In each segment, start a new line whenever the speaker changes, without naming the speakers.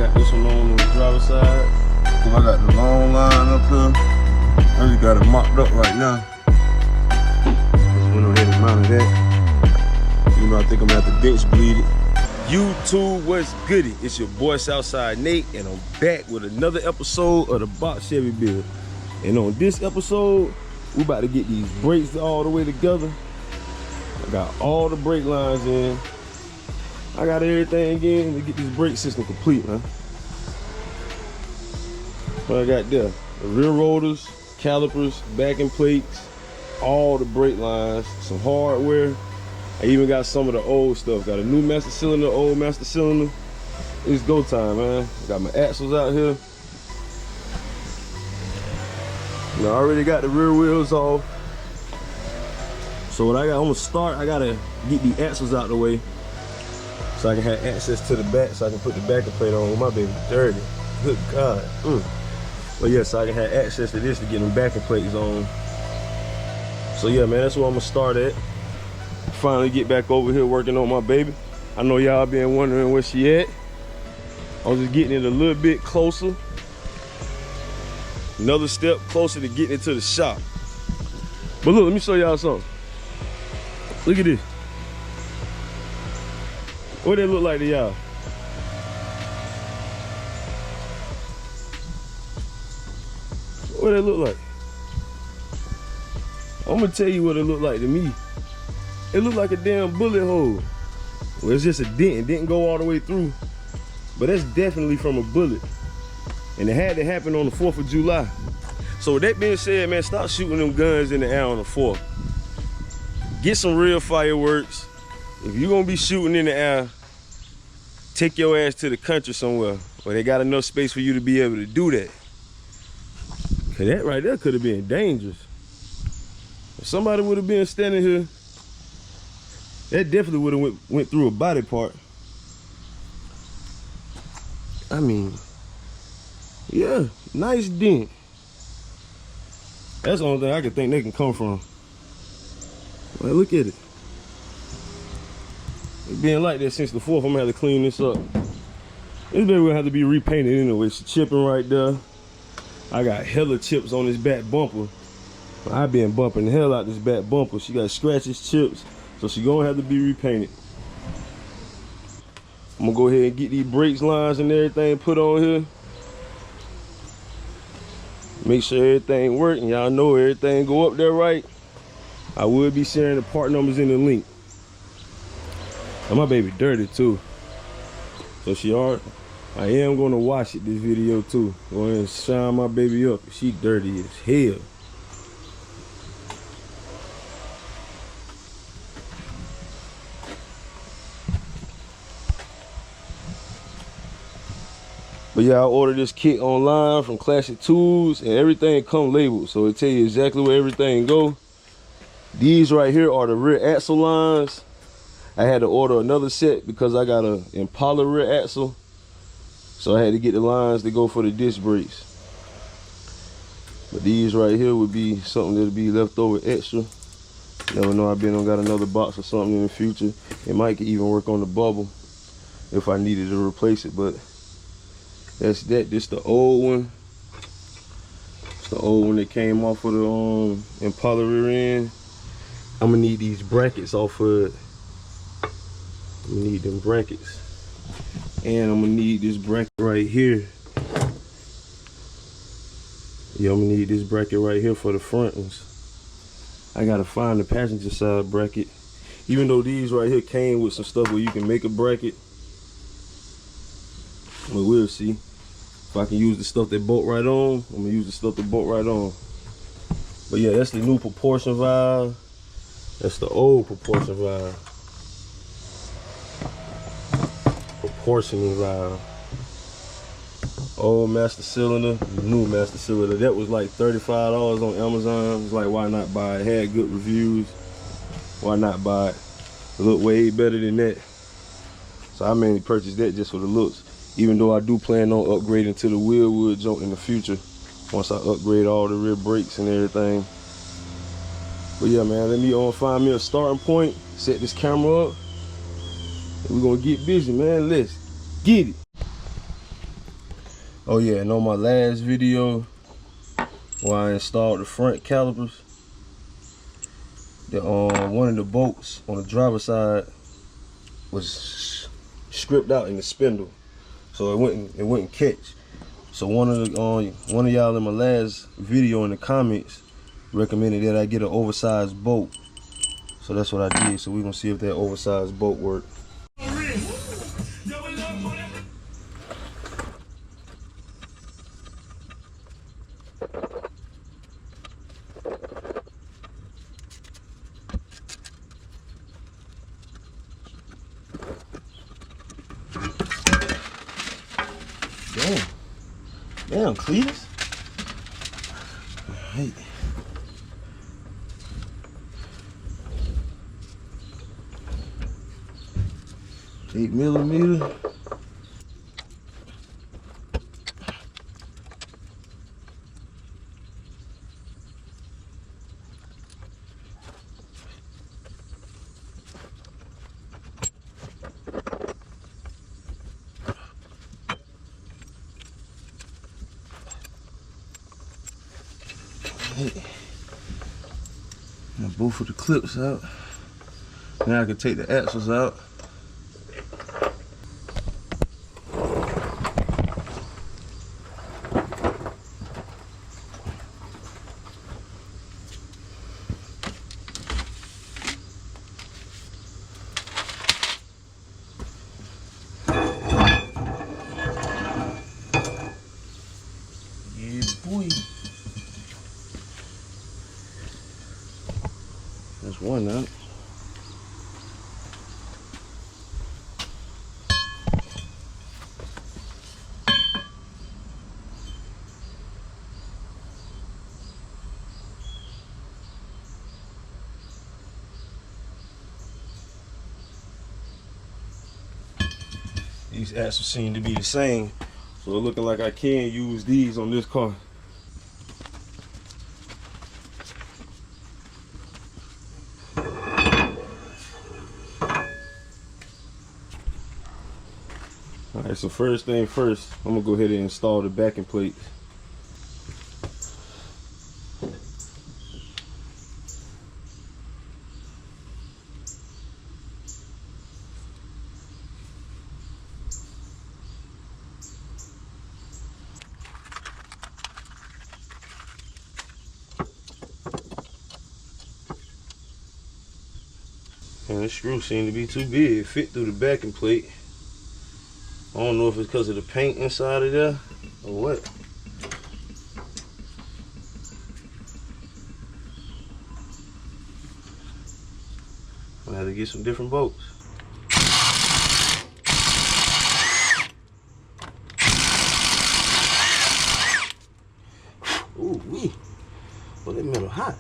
got this one on the driver's side. I got the long line up here. I just got it mocked up right now. Just went ahead and mounted that. You know, I think I'm gonna have to ditch bleed it. YouTube, what's goody? It's your boy Southside Nate, and I'm back with another episode of the Box Chevy build. And on this episode, we about to get these brakes all the way together. I got all the brake lines in. I got everything in to get this brake system complete, man. What I got there, the rear rotors, calipers, backing plates, all the brake lines, some hardware. I even got some of the old stuff. Got a new master cylinder, old master cylinder. It's go time, man. Got my axles out here. You know, I already got the rear wheels off. So what I got, I'm gonna start, I gotta get the axles out the way so I can have access to the back, so I can put the backing plate on. My baby dirty, good God. But yeah, so I can have access to this to get them backing plates on. So yeah, man, that's where I'm gonna start at. Finally get back over here working on my baby. I know y'all been wondering where she at. I was just getting it a little bit closer. Another step closer to getting into the shop. But look, let me show y'all something. Look at this. What that look like to y'all? What that look like? I'm gonna tell you what it looked like to me. It looked like a damn bullet hole. Well, it's just a dent. It didn't go all the way through, but that's definitely from a bullet. And it had to happen on the 4th of July. So with that being said, man, stop shooting them guns in the air on the 4th. Get some real fireworks. If you're gonna be shooting in the air, take your ass to the country somewhere where they got enough space for you to be able to do that. Cause that right there could have been dangerous. If somebody would have been standing here, that definitely would have went through a body part. I mean, yeah, nice dent. That's the only thing I can think they can come from. Well, look at it. It's been like that since the 4th. I'm gonna have to clean this up. This baby will have to be repainted anyway. It's chipping right there. I got hella chips on this back bumper. I've been bumping the hell out this back bumper. She got scratches, chips, so she gonna have to be repainted. I'm gonna go ahead and get these brakes lines and everything put on here. Make sure everything works, and y'all know everything go up there right. I will be sharing the part numbers in the link. And my baby dirty too. So I am gonna wash it this video too. Go ahead and shine my baby up. She dirty as hell. But yeah, I ordered this kit online from Classic Tools, and everything come labeled, so it tell you exactly where everything go. These right here are the rear axle lines. I had to order another set because I got a Impala rear axle, so I had to get the lines to go for the disc brakes. But these right here would be something that'll be left over extra. Never know, I've been on got another box or something in the future. It might even work on the bubble if I needed to replace it, but that's that. This the old one. It's the old one that came off of the Impala rear end. I'm gonna need these brackets off of it. I'm gonna need them brackets. And I'm gonna need this bracket right here. Yeah, I'm gonna need this bracket right here for the front ones. I gotta find the passenger side bracket. Even though these right here came with some stuff where you can make a bracket. But we'll see. If I can use the stuff that bolt right on, I'm gonna use the stuff that bolt right on. But yeah, that's the new proportion valve. That's the old proportion valve. Proportioning valve. Old master cylinder, new master cylinder. That was like $35 on Amazon. It was like, why not buy it? It had good reviews. Why not buy it? It looked way better than that. So I mainly purchased that just for the looks. Even though I do plan on upgrading to the wheel wood joint in the future, once I upgrade all the rear brakes and everything. But yeah, man, let me find me a starting point, set this camera up, and we're gonna get busy, man. Let's get it. Oh yeah, and on my last video where I installed the front calipers, one of the bolts on the driver's side was stripped out in the spindle, so it wouldn't catch. So one of y'all in my last video in the comments recommended that I get an oversized bolt. So that's what I did. So we're gonna see if that oversized bolt works. Damn, Cletus. Right. 8mm. Now both of the clips out. Now I can take the axles out. Yeah, boy. That's one out. These axles seem to be the same, so it's looking like I can use these on this car. Alright, so first thing first, I'm gonna go ahead and install the backing plates. And this screw seemed to be too big. It fit through the backing plate. I don't know if it's because of the paint inside of there or what. I have to get some different bolts. Ooh wee. Well, that metal hot.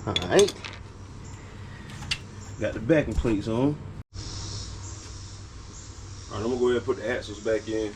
Alright, got the backing plates on. Alright, I'm gonna go ahead and put the axles back in.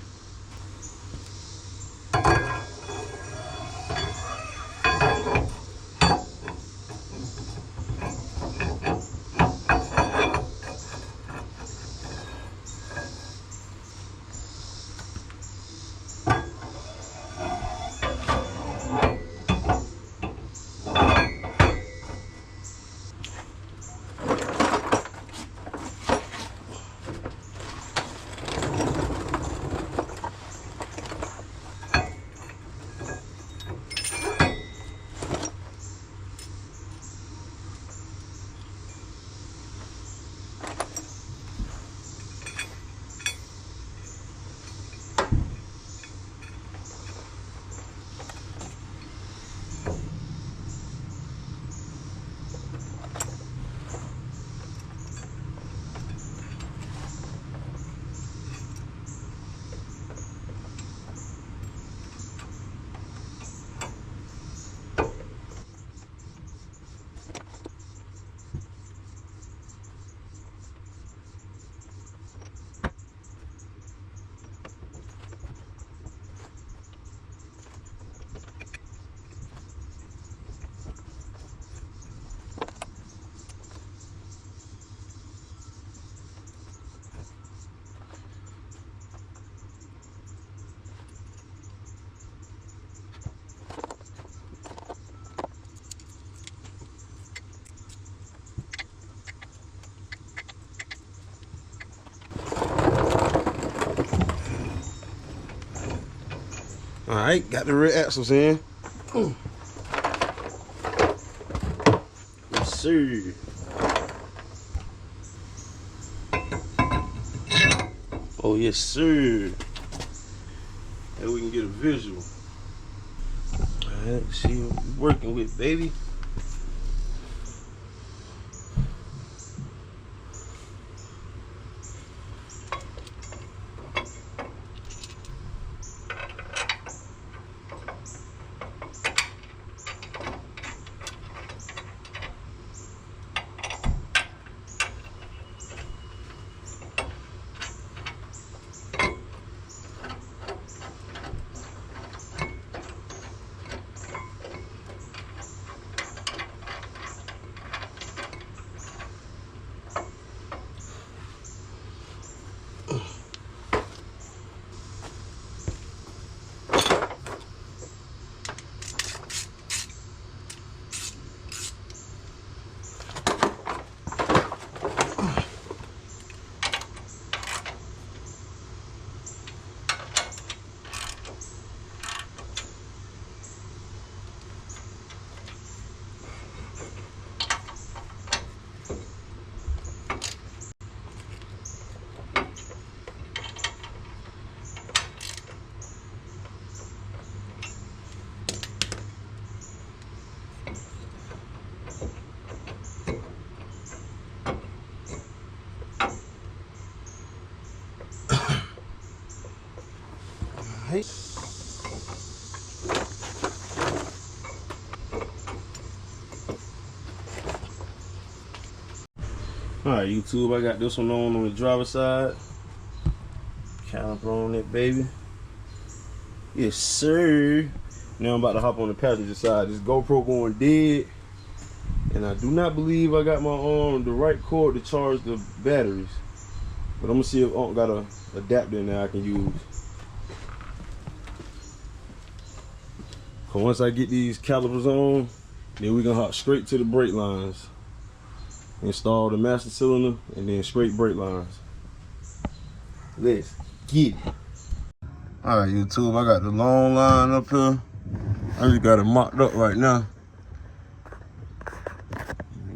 Alright, got the rear axles in. Yes, sir. Oh, yes, sir. And we can get a visual. Alright, see what we're working with, baby. Hey. Alright, YouTube, I got this one on the driver's side. Caliper on it, baby. Yes, sir. Now I'm about to hop on the passenger side. This GoPro going dead. And I do not believe I got my the right cord to charge the batteries. But I'm gonna see if I got a adapter in there I can use. So once I get these calipers on, then we gonna hop straight to the brake lines. Install the master cylinder and then straight brake lines. Let's get it. Alright, YouTube, I got the long line up here. I just got it mocked up right now.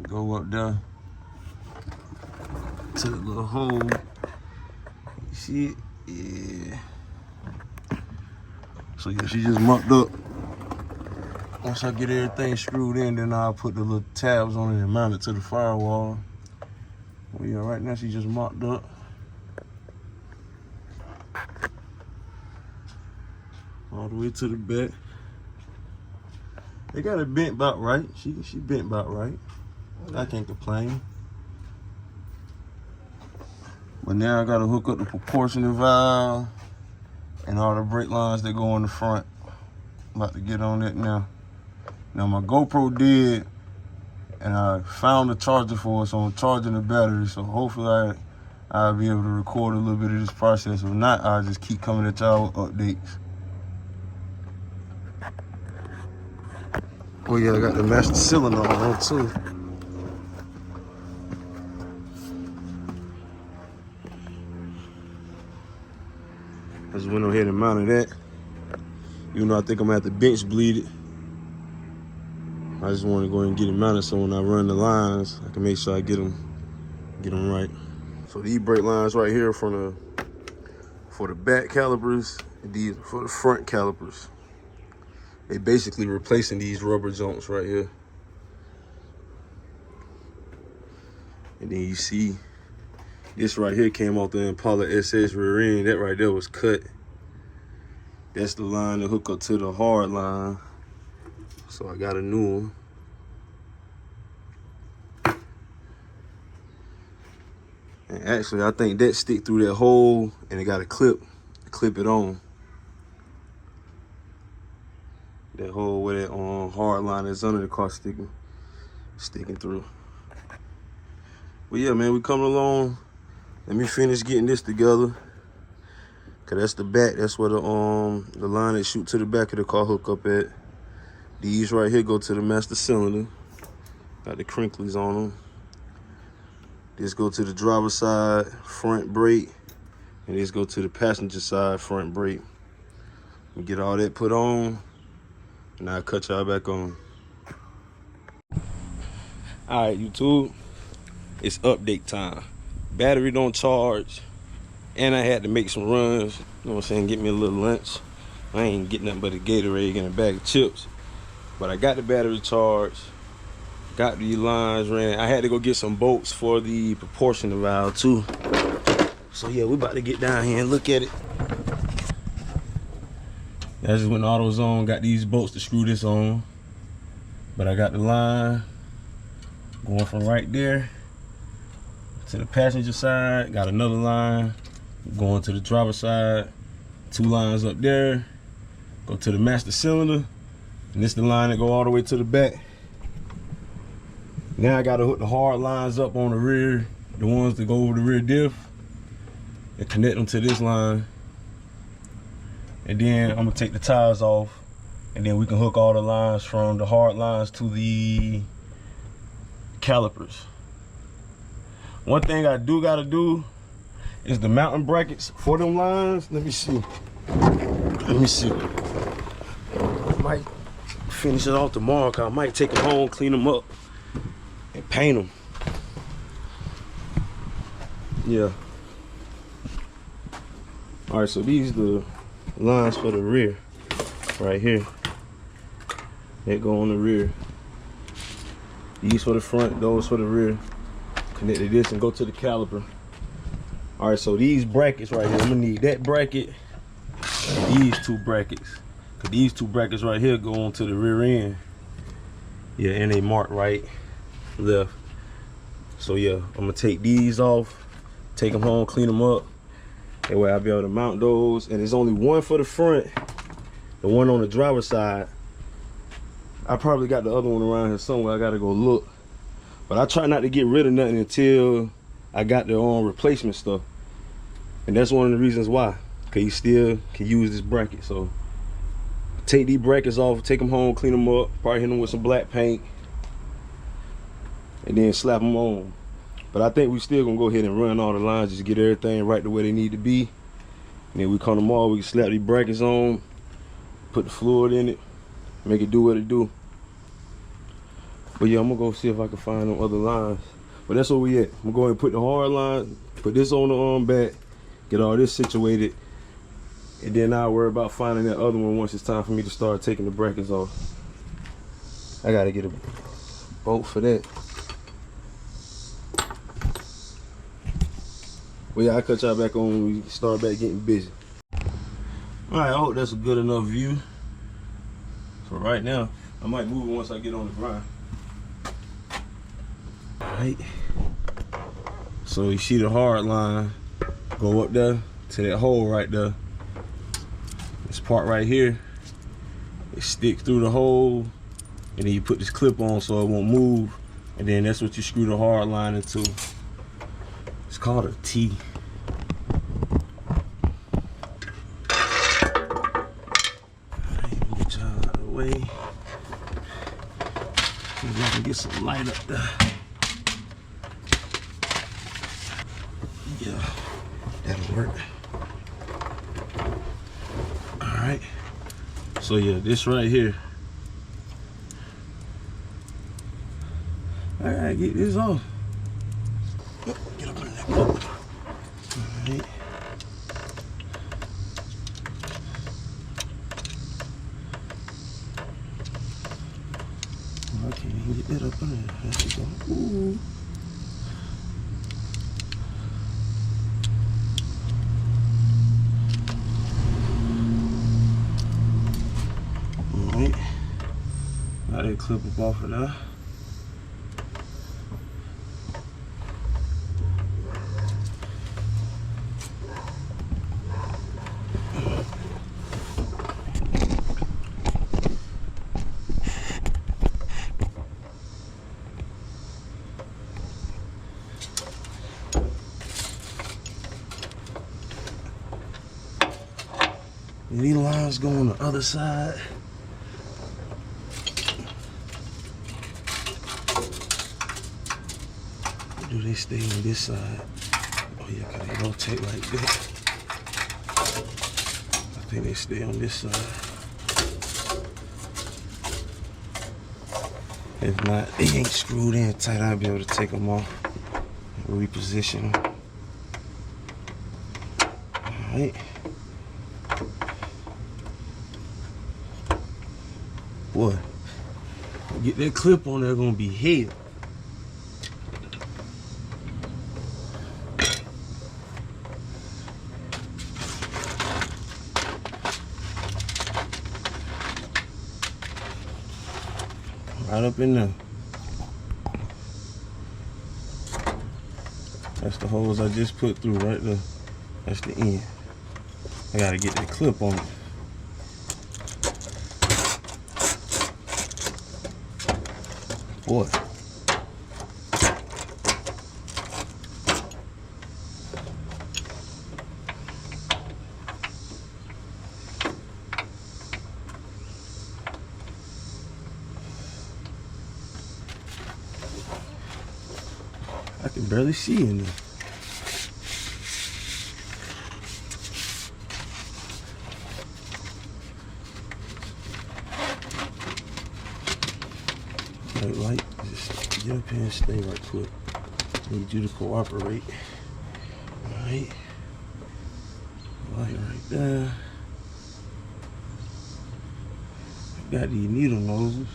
Go up there to the little hole. You see it? Yeah. So yeah, she just mocked up. Once I get everything screwed in, then I'll put the little tabs on it and mount it to the firewall. Well, yeah, right now she just mocked up. All the way to the back. They got it bent about right. She bent about right. I can't complain. But now I gotta hook up the proportioning valve and all the brake lines that go on the front. About to get on it now. Now my GoPro did, and I found the charger for it, so I'm charging the battery. So hopefully I'll be able to record a little bit of this process. If not, I'll just keep coming at y'all with updates. Oh yeah, I got the master cylinder on too. I just went ahead and mounted that. Even though I think I'm gonna have to bench bleed it. I just want to go ahead and get it mounted so when I run the lines, I can make sure I get them right. So these brake lines right here for the back calipers, and these for the front calipers. They basically replacing these rubber jumps right here. And then you see this right here came off the Impala SS rear end. That right there was cut. That's the line to hook up to the hard line. So I got a new one. And actually, I think that stick through that hole and it got a clip it on. That hole where that hard line is under the car sticking through. But yeah, man, we coming along. Let me finish getting this together. Cause that's the back. That's where the line that shoot to the back of the car hook up at. These right here go to the master cylinder. Got the crinklies on them. This go to the driver's side front brake, and this go to the passenger side front brake. Get all that put on, and I'll cut y'all back on. All right, YouTube, it's update time. Battery don't charge, and I had to make some runs, you know what I'm saying, get me a little lunch. I ain't getting nothing but a Gatorade and a bag of chips, but I got the battery charged, got the lines ran. I had to go get some bolts for the proportioner valve too. So yeah, we about to get down here and look at it. I just went AutoZone, got these bolts to screw this on. But I got the line going from right there to the passenger side. Got another line going to the driver's side. 2 lines up there. Go to the master cylinder. And this is the line that go all the way to the back. Now I gotta hook the hard lines up on the rear, the ones that go over the rear diff, and connect them to this line. And then I'm gonna take the tires off, and then we can hook all the lines from the hard lines to the calipers. One thing I do gotta do is the mounting brackets for them lines. Let me see. I might finish it off tomorrow, cause I might take them home, clean them up, and paint them. Yeah. All right, so these the lines for the rear right here. They go on the rear. These for the front, those for the rear. Connect to this and go to the caliper. All right, so these brackets right here, I'm gonna need that bracket and these 2 brackets, cause these 2 brackets right here go onto the rear end. Yeah, and they mark right, left. So yeah, I'm gonna take these off, take them home, clean them up. That way I'll be able to mount those. And there's only one for the front, the one on the driver's side. I probably got the other one around here somewhere. I gotta go look. But I try not to get rid of nothing until I got their own replacement stuff. And that's one of the reasons why. Cause you still can use this bracket. So take these brackets off, take them home, clean them up, probably hit them with some black paint, and then slap them on. But I think we still gonna go ahead and run all the lines, just get everything right the way they need to be. And then we come tomorrow, we can slap these brackets on, put the fluid in it, make it do what it do. But yeah, I'm gonna go see if I can find them other lines. But that's where we at. I'm gonna go ahead and put the hard line, put this on the back, get all this situated, and then I'll worry about finding that other one once it's time for me to start taking the brackets off. I gotta get a bolt for that. Well, yeah, I'll cut y'all back on when we start back getting busy. All right, I hope that's a good enough view. So right now, I might move it once I get on the grind. All right. So you see the hard line go up there to that hole right there. This part right here, it sticks through the hole, and then you put this clip on so it won't move, and then that's what you screw the hard line into. It's called a T. Get y'all out of the way. Maybe I can get some light up there. Yeah, that'll work. All right. So yeah, this right here. I gotta get this off. Get up in that boat. Alright. I can't even get that up in there. There we go. Ooh. Alright. Got that clip up off of there. And these lines go on the other side. Or do they stay on this side? Oh yeah, cause they rotate like that. I think they stay on this side. If not, they ain't screwed in tight. I'll be able to take them off and reposition them. Alright. Boy, get that clip on there, gonna be hell. Right up in there. That's the holes I just put through right there. That's the end. I gotta get that clip on it. Boy. I can barely see in there. Light, just get up here and stay right quick. Need you to cooperate. Alright. Light right there. Got these needle noses.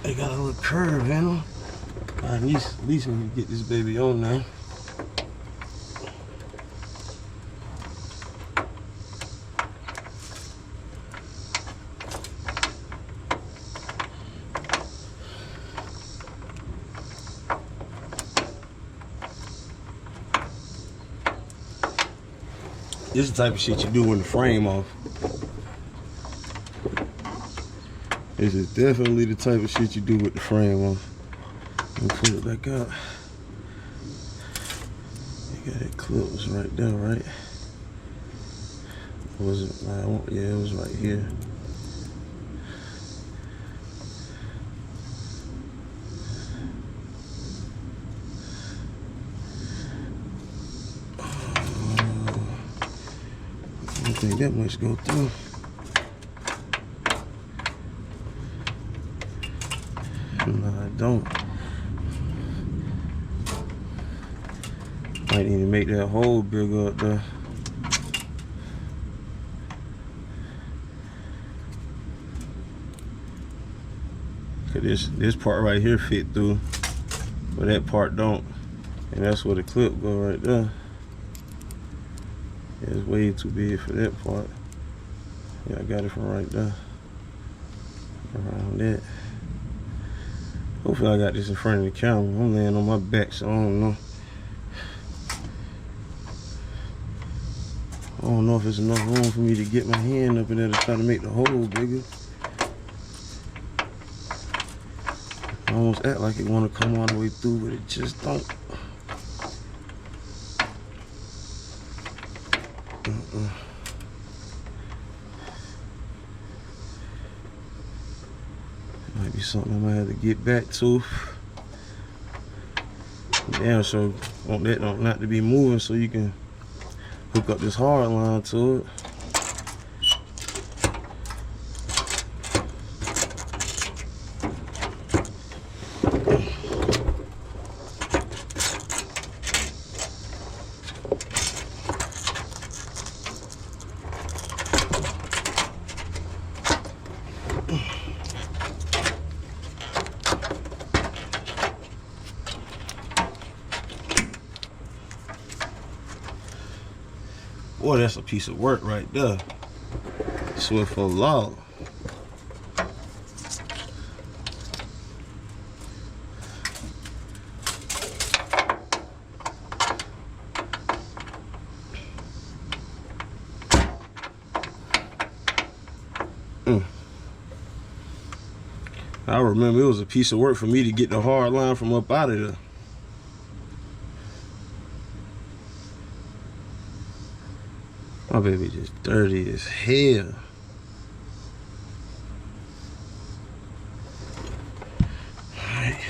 They got a little curve in them. At least we need to get this baby on now. This is the type of shit you do when the frame off. This is definitely the type of shit you do with the frame off. Let me pull it back out. You got that clip was right there, right? Was it? Yeah, it was right here. I don't think that much go through. No, I don't. Might need to make that hole bigger up there. Cause this part right here fit through, but that part don't. And that's where the clip go right there. Yeah, it's way too big for that part. Yeah, I got it from right there. Around that. Hopefully I got this in front of the camera. I'm laying on my back, so I don't know. I don't know if there's enough room for me to get my hand up in there to try to make the hole bigger. I almost act like it want to come all the way through, but it just don't. Might be something I might have to get back to. Damn, so want that not to be moving so you can hook up this hard line to it. Boy, that's a piece of work right there. Swift for log. I remember it was a piece of work for me to get the hard line from up out of there. My baby just dirty as hell. Alright.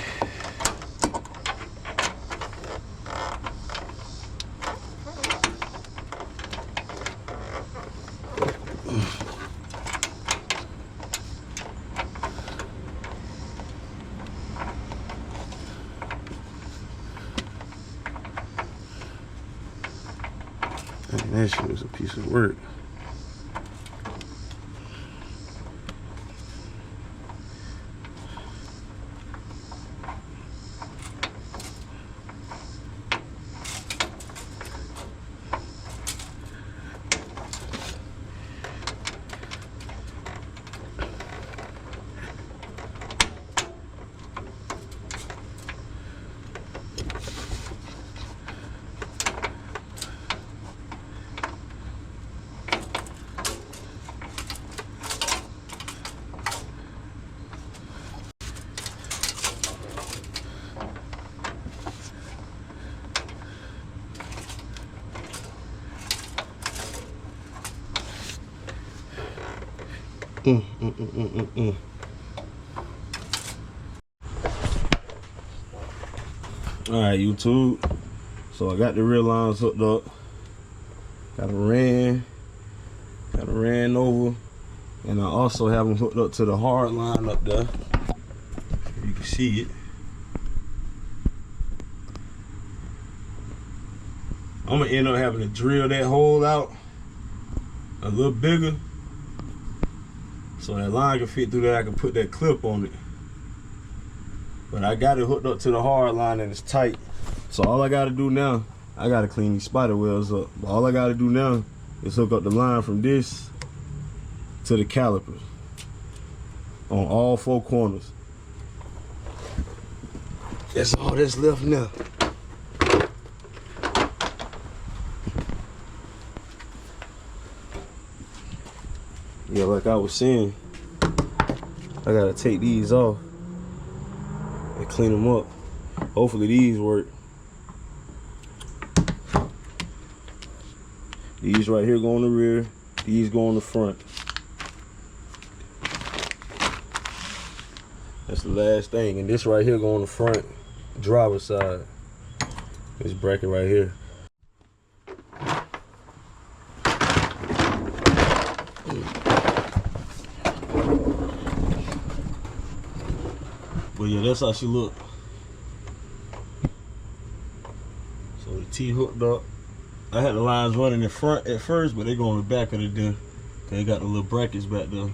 That shit was a piece of work. Alright, YouTube. So I got the rear lines hooked up. Got a ran over. And I also have them hooked up to the hard line up there. You can see it. I'm gonna end up having to drill that hole out a little bigger, so that line can fit through there. I can put that clip on it. But I got it hooked up to the hard line and it's tight. So all I gotta do now, I gotta clean these spider webs up. But all I gotta do now is hook up the line from this to the calipers on all 4 corners. That's all that's left now. Yeah, like I was saying, I gotta take these off and clean them up. Hopefully these work. These right here go on the rear, these go on the front. That's the last thing. And this right here go on the front driver's side. This bracket right here. But yeah, that's how she look. So the T hooked up. I had the lines running in front at first, but they go on the back of it then. They got the little brackets back there,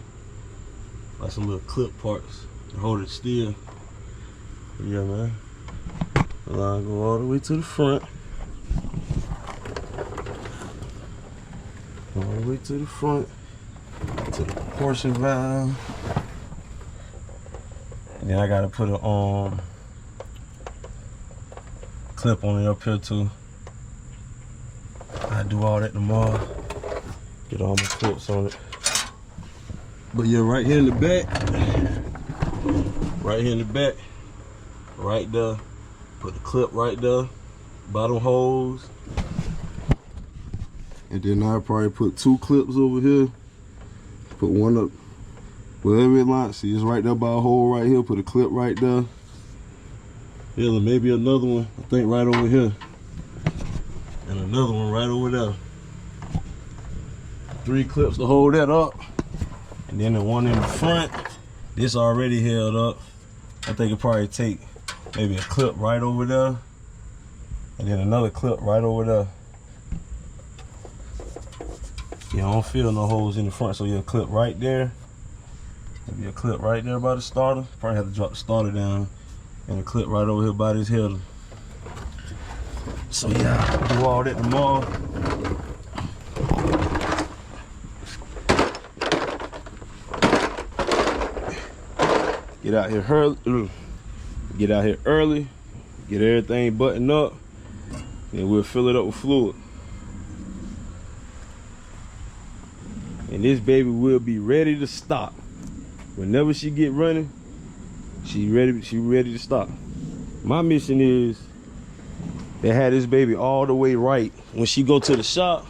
like some little clip parts to hold it still. But yeah, man. The line go all the way to the front. All the way to the front, to the portion valve. And then I gotta put a clip on it up here too. I do all that tomorrow. Get all my clips on it. But yeah, right here in the back, right there, put the clip right there, bottom hose. And then I'll probably put 2 clips over here. Put one up wherever it lines. See, it's right there by a hole right here. Put a clip right there. Yeah, maybe another one, I think right over here. And another one right over there. 3 clips to hold that up. And then the one in the front, this already held up. I think it probably take maybe a clip right over there. And then another clip right over there. Yeah, I don't feel no holes in the front, so you'll clip right there. Maybe a clip right there by the starter. Probably have to drop the starter down. And a clip right over here by this header. So yeah, I'll do all that tomorrow. Get out here early. Get out here early. Get everything buttoned up. And we'll fill it up with fluid. And this baby will be ready to stop. Whenever she get running, she ready to stop. My mission is to have this baby all the way right when she go to the shop.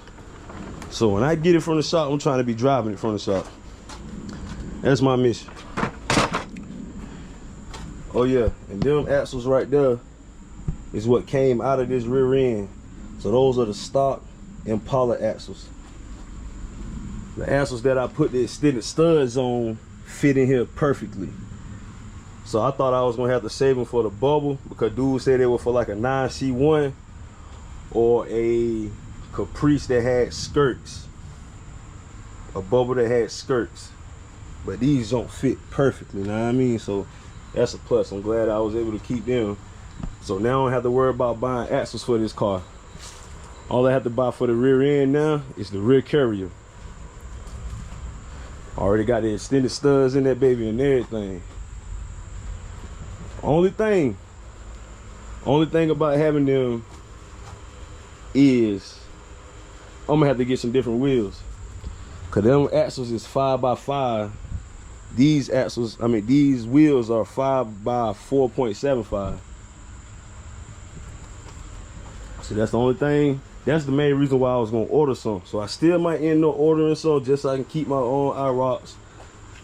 So when I get it from the shop, I'm trying to be driving it from the shop. That's my mission. Oh yeah, and them axles right there is what came out of this rear end. So those are the stock Impala axles. The axles that I put the extended studs on fit in here perfectly. So I thought I was gonna have to save them for the bubble because dude said they were for like a 9C1 or a Caprice that had skirts, a bubble that had skirts, but these don't fit perfectly, you know what I mean? So that's a plus. I'm glad I was able to keep them. So now I don't have to worry about buying axles for this car. All I have to buy for the rear end now is the rear carrier. Already got the extended studs in that baby and everything. Only thing about having them is I'm gonna have to get some different wheels. Cause them axles is 5x5. These axles, I mean these wheels are 5x4.75. So that's the only thing. That's the main reason why I was gonna order some. So I still might end up ordering some just so I can keep my own IROCs.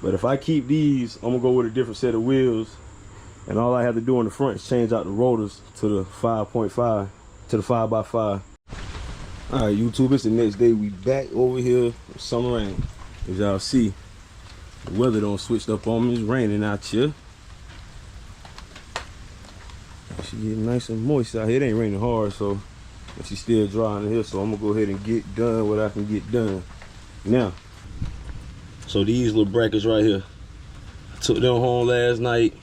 But if I keep these, I'm gonna go with a different set of wheels. And all I have to do on the front is change out the rotors to the 5.5, to the 5x5. All right, YouTube, it's the next day. We back over here with summer rain. As y'all see, the weather don't switched up on me. It's raining out here. She getting nice and moist out here. It ain't raining hard, so she's still dry in here. So I'm gonna go ahead and get done what I can get done. Now, so these little brackets right here, I took them home last night,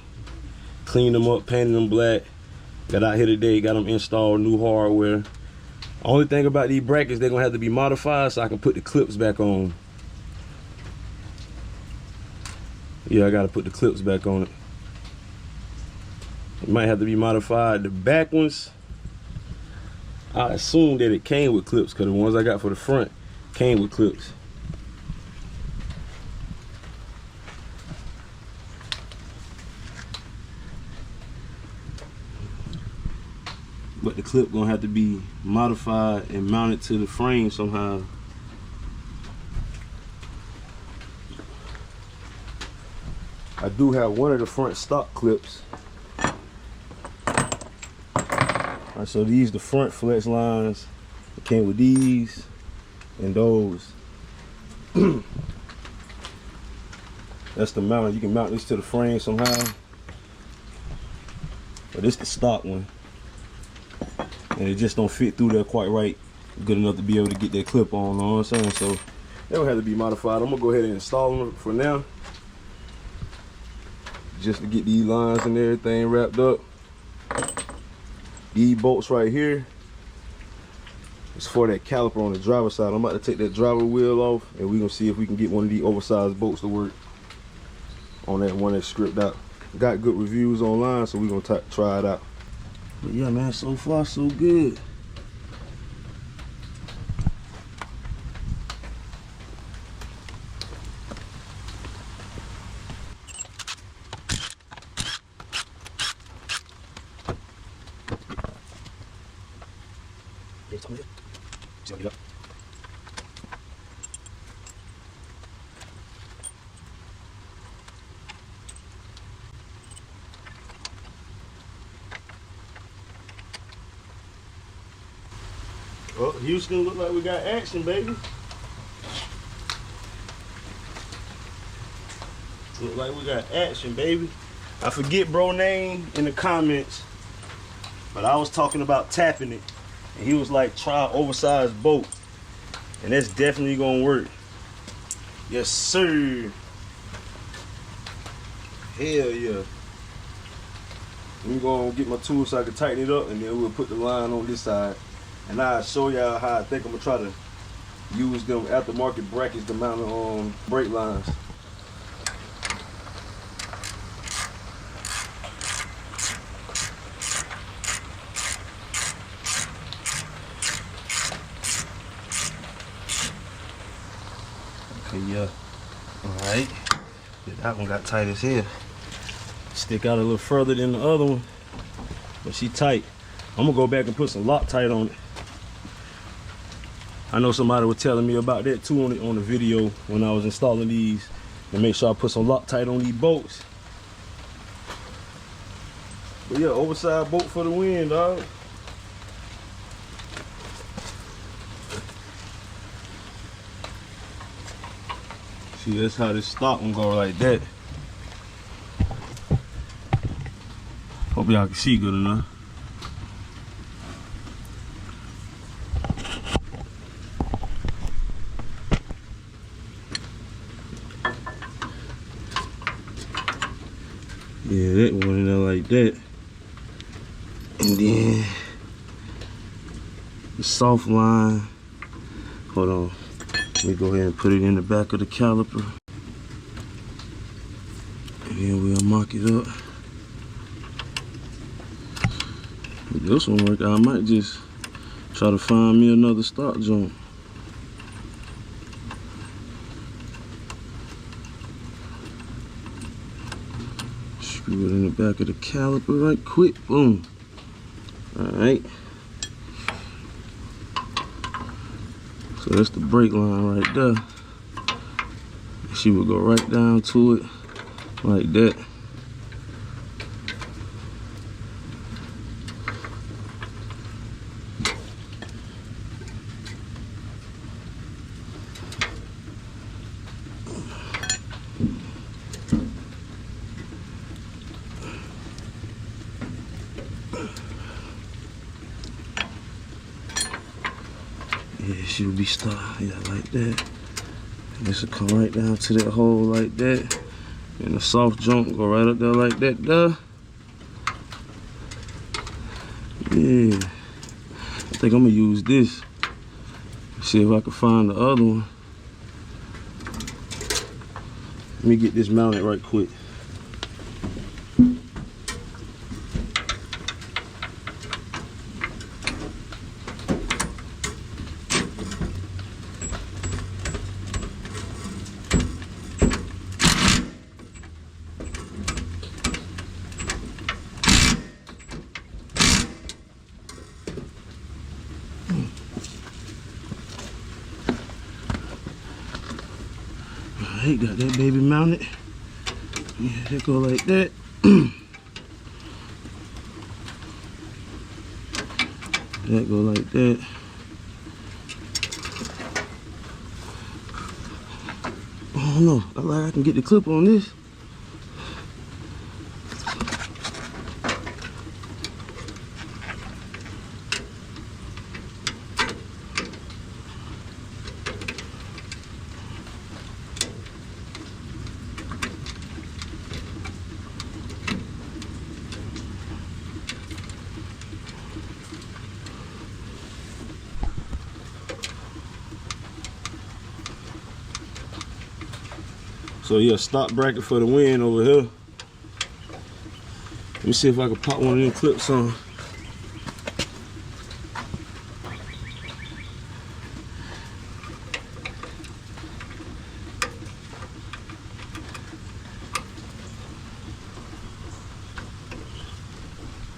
cleaned them up, painted them black. Got out here today, got them installed, new hardware. Only thing about these brackets, they're gonna have to be modified so I can put the clips back on. Yeah, I gotta put the clips back on it. It might have to be modified. The back ones, I assumed that it came with clips because the ones I got for the front came with clips. But the clip gonna have to be modified and mounted to the frame somehow. I do have one of the front stock clips. Alright, so these the front flex lines. It came with these and those. That's the mount. You can mount this to the frame somehow. But this the stock one. And it just don't fit through there quite right, good enough to be able to get that clip on, you know what I'm saying? So they'll have to be modified. I'm gonna go ahead and install them for now, just to get these lines and everything wrapped up. These bolts right here is for that caliper on the driver's side. I'm about to take that driver wheel off, and we're gonna see if we can get one of these oversized bolts to work on that one that's stripped out. Got good reviews online, so we're gonna try it out. But yeah, man, so far so good. Oh, Houston look like we got action, baby. Look like we got action, baby. I forget bro name in the comments, but I was talking about tapping it, and he was like, try oversized bolt, and that's definitely gonna work. Yes, sir. Hell yeah. I'm gonna get my tool so I can tighten it up, and then we'll put the line on this side. And I'll show y'all how I think I'm gonna try to use them aftermarket brackets to mount on brake lines. Okay, yeah. Alright. That one got tight as hell. Stick out a little further than the other one, but she tight. I'm gonna go back and put some Loctite on it. I know somebody was telling me about that too on the video when I was installing these, and make sure I put some Loctite on these bolts. But yeah, oversized bolt for the win, dog. See, that's how this stock one go like that. Hope y'all can see good enough. one in there like that. And then the soft line. Hold on. Let me go ahead and put it in the back of the caliper. And then we'll mark it up. If this one work, I might just try to find me another stock joint. Screw it in the back of the caliper right quick. Boom. Alright. So that's the brake line right there. She would go right down to it like that. Yeah, she would be stuck, yeah, like that. And this will come right down to that hole like that. And the soft junk go right up there like that there. Yeah. I think I'm gonna use this. See if I can find the other one. Let me get this mounted right quick. Alright, got that baby mounted. Yeah, that go like that. That go like that. Oh no, I can get the clip on this. So yeah, stop bracket for the win over here. Let me see if I can pop one of them clips on.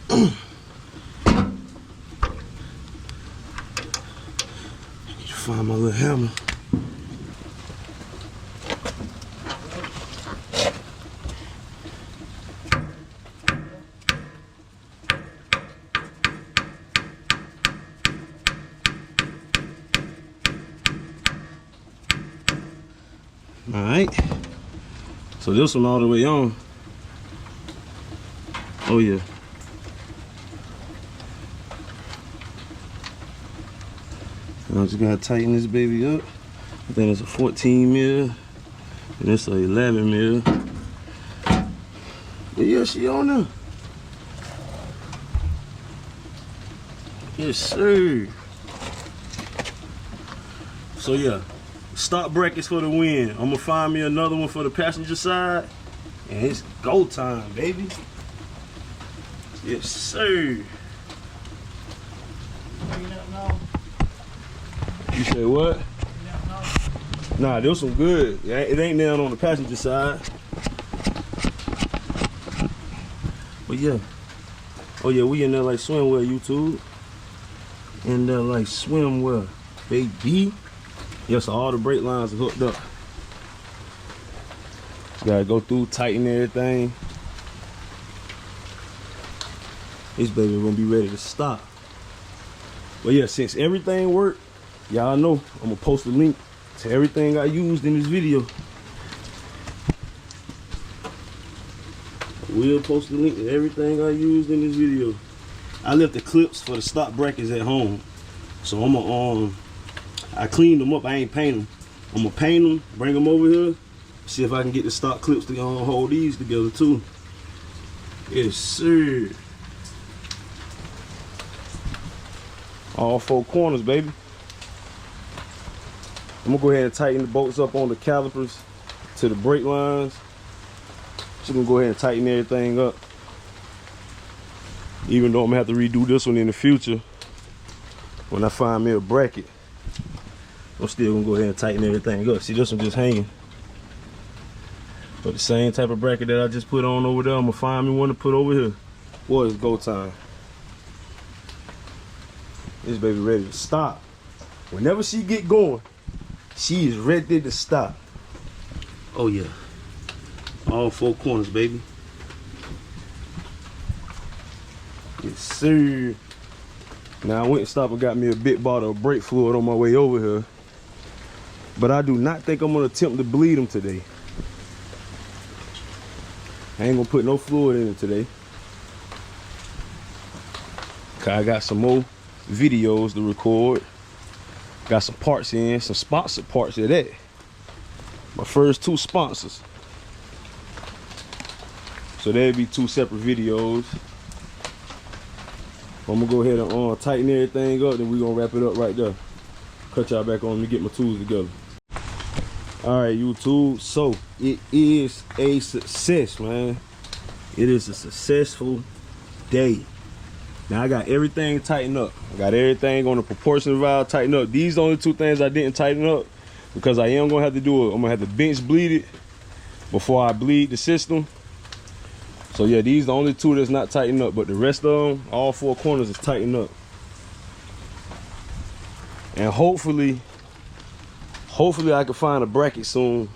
I need to find my little hammer. Alright, so this one all the way on. Oh yeah. I just gotta tighten this baby up. I think it's a 14 mil and it's a 11 mil. But yeah, she on there. Yes, sir. So yeah. Stop brackets for the win. I'm gonna find me another one for the passenger side. And it's go time, baby. Yes, sir. You say what? Nah, this one good. It ain't down on the passenger side. But yeah. Oh yeah, we in there like swimwear, YouTube. In there like swimwear, baby. Yeah, so all the brake lines are hooked up. Just gotta go through, tighten everything. This baby gonna be ready to stop. But yeah, since everything worked, y'all know I'm gonna post a link to everything I used in this video. We'll post a link to everything I used in this video. I left the clips for the stop brackets at home. So I'm gonna I cleaned them up, I ain't paint them. I'm gonna paint them, bring them over here, see if I can get the stock clips to hold these together too. Yes, sir. All four corners, baby. I'm gonna go ahead and tighten the bolts up on the calipers to the brake lines. Just gonna go ahead and tighten everything up. Even though I'm gonna have to redo this one in the future when I find me a bracket, I'm still gonna go ahead and tighten everything up. See, this one just hanging. But the same type of bracket that I just put on over there, I'm gonna find me one to put over here. Boy, it's go time. This baby ready to stop. Whenever she get going, she is ready to stop. Oh yeah. All four corners, baby. Yes, sir. Now I went and stopped and got me a big bottle of brake fluid on my way over here. But I do not think I'm gonna attempt to bleed them today. I ain't gonna put no fluid in it today. Cause I got some more videos to record. Got some parts in, some sponsored parts of that. My first 2 sponsors. So there'll be 2 separate videos. I'm gonna go ahead and tighten everything up, then we're gonna wrap it up right there. Cut y'all back on, let me get my tools together. All right, YouTube, so it is a success, man. It is a successful day. Now I got everything tightened up. I got everything on the proportion valve tightened up. These are the only 2 things I didn't tighten up because I am gonna have to do it. I'm gonna have to bench bleed it before I bleed the system. So yeah, these are the only 2 that's not tightened up, but the rest of them, all 4 corners is tightened up. And hopefully I can find a bracket soon.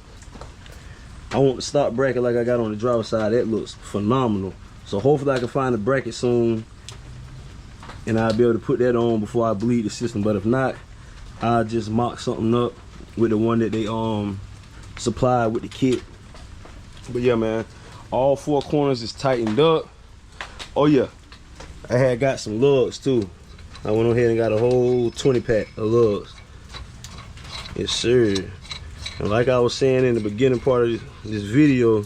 I want the stock bracket like I got on the driver's side. That looks phenomenal. So hopefully I can find a bracket soon and I'll be able to put that on before I bleed the system. But if not, I'll just mock something up with the one that they supplied with the kit. But yeah, man, all 4 corners is tightened up. Oh yeah, I had got some lugs too. I went ahead and got a whole 20 pack of lugs. Yes, sir. And like I was saying in the beginning part of this video,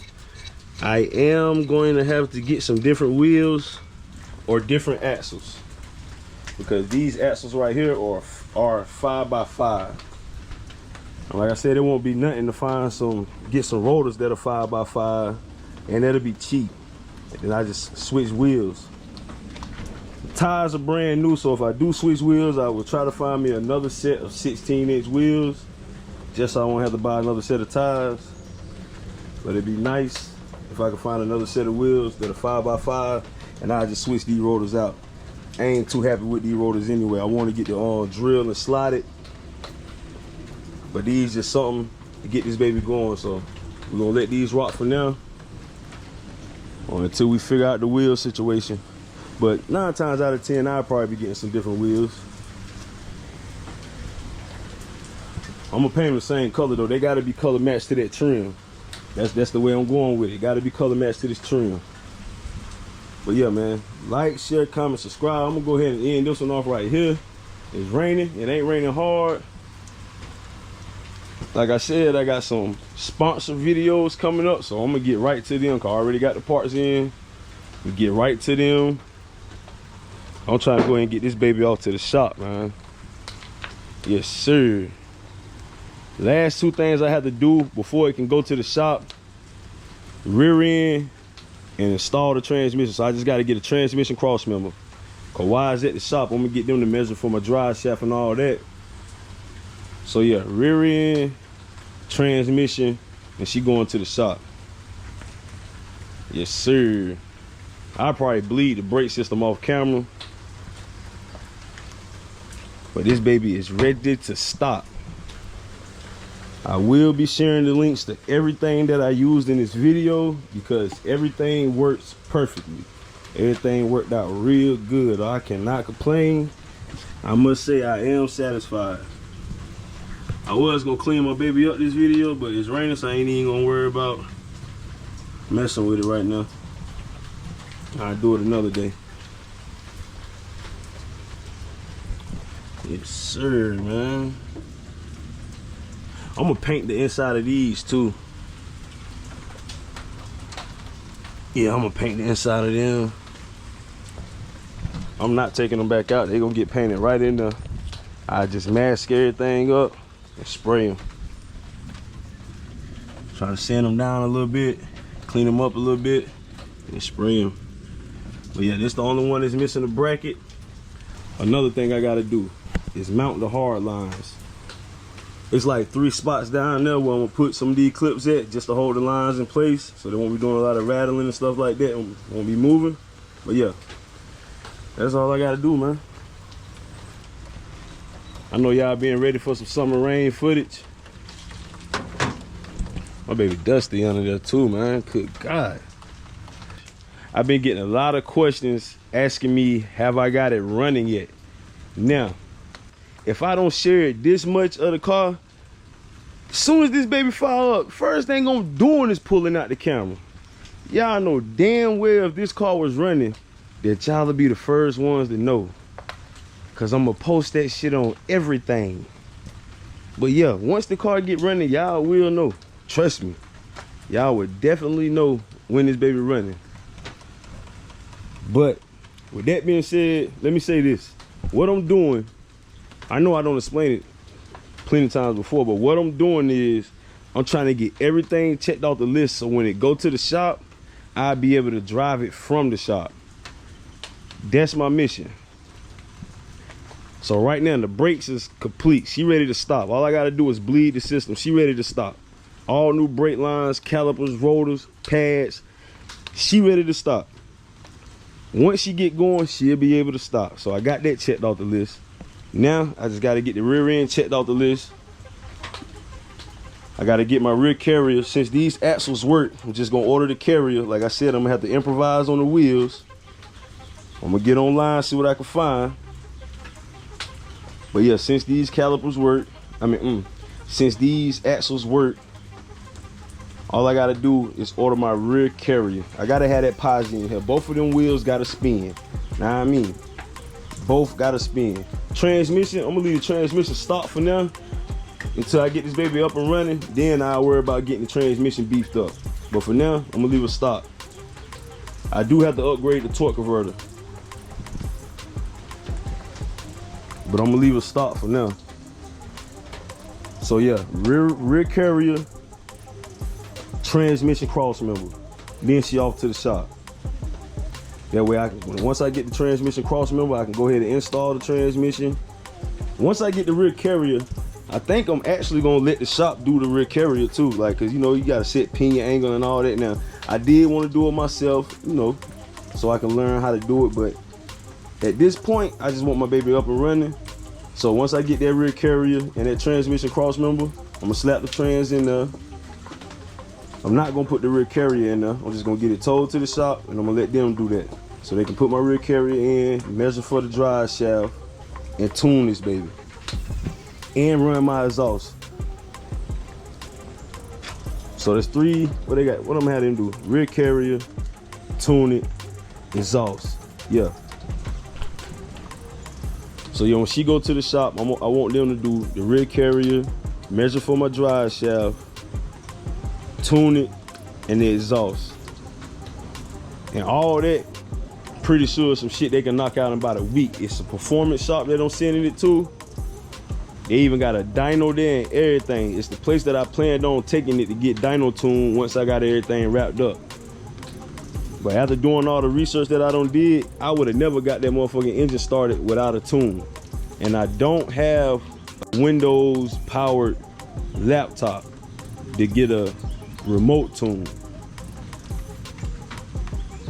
I am going to have to get some different wheels or different axles, because these axles right here are 5x5. And like I said, it won't be nothing to get some rotors that are 5x5, and that'll be cheap. And then I just switch wheels. The tires are brand new, so if I do switch wheels, I will try to find me another set of 16-inch wheels, just so I won't have to buy another set of tires. But it'd be nice if I could find another set of wheels that are 5x5, and I just switch these rotors out. I ain't too happy with these rotors anyway. I want to get the drill and slide it, but these just something to get this baby going. So we're gonna let these rock for now, until we figure out the wheel situation. But 9 times out of 10, I'll probably be getting some different wheels. I'm gonna paint them the same color though. They gotta be color matched to that trim. That's the way I'm going with it. Gotta be color matched to this trim. But yeah, man, like, share, comment, subscribe. I'm gonna go ahead and end this one off right here. It's raining. It ain't raining hard. Like I said, I got some sponsor videos coming up, so I'm gonna get right to them, cause I already got the parts in. We get right to them. I'm trying to go ahead and get this baby off to the shop, man. Yes, sir. Last 2 things I have to do before it can go to the shop: rear end and install the transmission. So I just got to get a transmission cross member. Cause while it's at the shop, I'm gonna get them to measure for my drive shaft and all that. So yeah, rear end, transmission, and she going to the shop. Yes, sir. I'll probably bleed the brake system off camera, but this baby is ready to stop. I will be sharing the links to everything that I used in this video, because everything works perfectly. Everything worked out real good. I cannot complain. I must say I am satisfied. I was gonna clean my baby up this video, but it's raining, so I ain't even gonna worry about messing with it right now. I'll do it another day. Yes, sir, man. I'm gonna paint the inside of these too. Yeah, I'm gonna paint the inside of them. I'm not taking them back out. They're gonna get painted right in there. I just mask everything up and spray them. Try to sand them down a little bit, clean them up a little bit, and spray them. But yeah, this is the only one that's missing the bracket. Another thing I gotta do is mount the hard lines. It's like 3 spots down there where I'm gonna put some of these clips at just to hold the lines in place so they won't be doing a lot of rattling and stuff like that. Won't be moving. But yeah, that's all I gotta do, man. I know y'all being ready for some summer rain footage. My baby Dusty under there too, man. Good God. I've been getting a lot of questions asking me, have I got it running yet? Now, if I don't share this much of the car, as soon as this baby fire up, first thing I'm doing is pulling out the camera. Y'all know damn well if this car was running, that y'all will be the first ones to know. Cause I'm gonna post that shit on everything. But yeah, once the car get running, y'all will know. Trust me. Y'all would definitely know when this baby running. But with that being said, let me say this. What I'm doing, I know I don't explain it plenty of times before, but what I'm doing is I'm trying to get everything checked off the list so when it go to the shop, I'll be able to drive it from the shop. That's my mission. So right now the brakes is complete. She ready to stop. All I gotta do is bleed the system. She ready to stop. All new brake lines, calipers, rotors, pads. She ready to stop. Once she get going, she'll be able to stop. So I got that checked off the list. Now I just gotta get the rear end checked off the list. I gotta get my rear carrier. Since these axles work, I'm just gonna order the carrier. Like I said, I'm gonna have to improvise on the wheels. I'm gonna get online, see what I can find. But yeah, since these calipers work, since these axles work, all I gotta do is order my rear carrier. I gotta have that posi in here. Both of them wheels gotta spin. Now I mean, both gotta spin. Transmission, I'm gonna leave the transmission stopped for now until I get this baby up and running. Then I'll worry about getting the transmission beefed up. But for now, I'm gonna leave it stopped. I do have to upgrade the torque converter, but I'm gonna leave it stopped for now. So yeah, rear carrier, transmission cross member, then she off to the shop. That way once I get the transmission cross member, I can go ahead and install the transmission. Once I get the rear carrier, I think I'm actually gonna let the shop do the rear carrier too. Like, cause you know, you gotta set pinion angle and all that. Now, I did want to do it myself, you know, so I can learn how to do it. But at this point, I just want my baby up and running. So once I get that rear carrier and that transmission cross member, I'm gonna slap the trans in there. I'm not gonna put the rear carrier in there. I'm just gonna get it towed to the shop and I'm gonna let them do that. So they can put my rear carrier in, measure for the drive shaft, and tune this baby. And run my exhaust. So there's 3, what they got, what I'm gonna have them do? Rear carrier, tune it, exhaust. Yeah. So yeah, when she go to the shop, I want them to do the rear carrier, measure for my drive shaft, tune it, and the exhaust. And all that, pretty sure some shit they can knock out in about a week. It's a performance shop that I'm sending it to. They even got a dyno there and everything. It's the place that I planned on taking it to get dyno tuned once I got everything wrapped up. But after doing all the research that I done did, I would have never got that motherfucking engine started without a tune. And I don't have a Windows powered laptop to get a remote tune.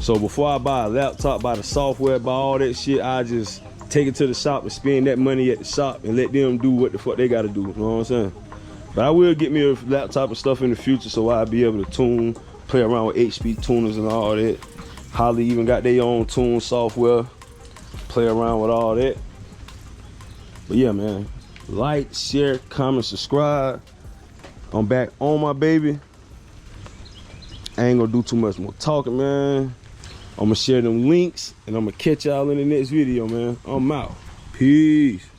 So before I buy a laptop, buy the software, buy all that shit, I just take it to the shop and spend that money at the shop and let them do what the fuck they gotta do, you know what I'm saying? But I will get me a laptop and stuff in the future so I'll be able to tune, play around with HP tuners and all that. Holly even got their own tune software, play around with all that. But yeah, man, like, share, comment, subscribe. I'm back on my baby. I ain't gonna do too much more talking, man. I'm gonna share them links and I'm gonna catch y'all in the next video, man. I'm out. Peace.